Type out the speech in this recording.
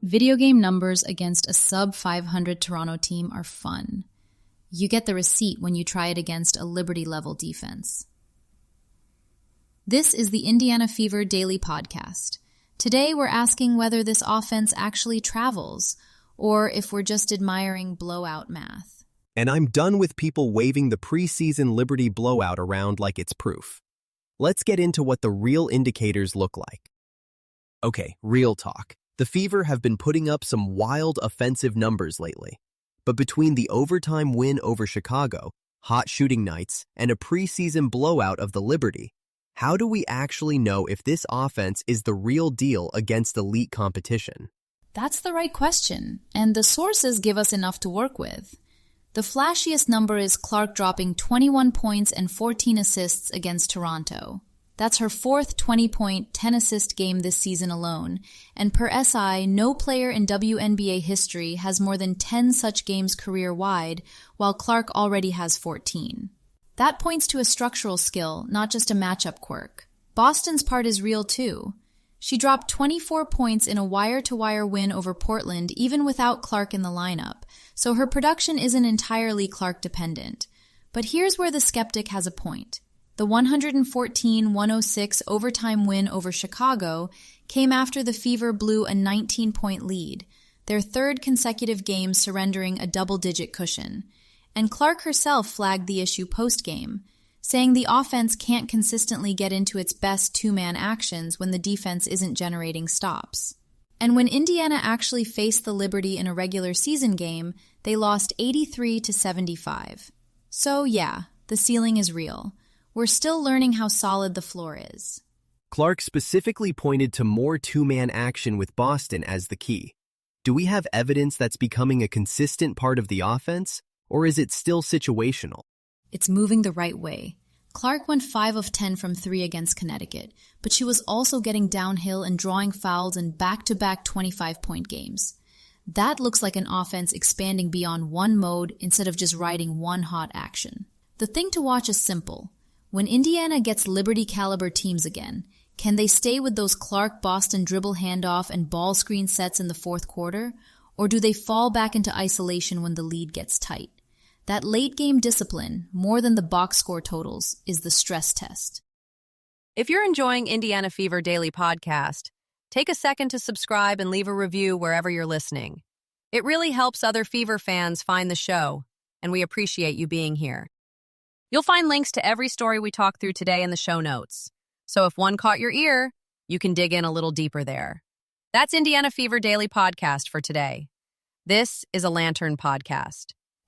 Video game numbers against a sub-500 Toronto team are fun. You get the receipt when you try it against a Liberty-level defense. This is the Indiana Fever Daily Podcast. Today we're asking whether this offense actually travels, or if we're just admiring blowout math. And I'm done with people waving the preseason Liberty blowout around like it's proof. Let's get into what the real indicators look like. Okay, real talk. The Fever have been putting up some wild offensive numbers lately. But between the overtime win over Chicago, hot shooting nights, and a preseason blowout of the Liberty, how do we actually know if this offense is the real deal against elite competition? That's the right question, and the sources give us enough to work with. The flashiest number is Clark dropping 21 points and 14 assists against Toronto. That's her fourth 20-point, 10-assist game this season alone, and per SI, no player in WNBA history has more than 10 such games career-wide, while Clark already has 14. That points to a structural skill, not just a matchup quirk. Boston's part is real too. She dropped 24 points in a wire-to-wire win over Portland even without Clark in the lineup, so her production isn't entirely Clark-dependent. But here's where the skeptic has a point. The 114-106 overtime win over Chicago came after the Fever blew a 19-point lead, their third consecutive game surrendering a double-digit cushion. And Clark herself flagged the issue post-game, saying the offense can't consistently get into its best two-man actions when the defense isn't generating stops. And when Indiana actually faced the Liberty in a regular season game, they lost 83-75. So yeah, the ceiling is real. We're still learning how solid the floor is. Clark specifically pointed to more two-man action with Boston as the key. Do we have evidence that's becoming a consistent part of the offense, or is it still situational? It's moving the right way. Clark went 5 of 10 from 3 against Connecticut, but she was also getting downhill and drawing fouls in back-to-back 25-point games. That looks like an offense expanding beyond one mode instead of just riding one hot action. The thing to watch is simple. When Indiana gets Liberty-caliber teams again, can they stay with those Clark-Boston dribble handoff and ball screen sets in the fourth quarter, or do they fall back into isolation when the lead gets tight? That late-game discipline, more than the box score totals, is the stress test. If you're enjoying Indiana Fever Daily Podcast, take a second to subscribe and leave a review wherever you're listening. It really helps other Fever fans find the show, and we appreciate you being here. You'll find links to every story we talked through today in the show notes. So if one caught your ear, you can dig in a little deeper there. That's Indiana Fever Daily Podcast for today. This is a Lantern Podcast.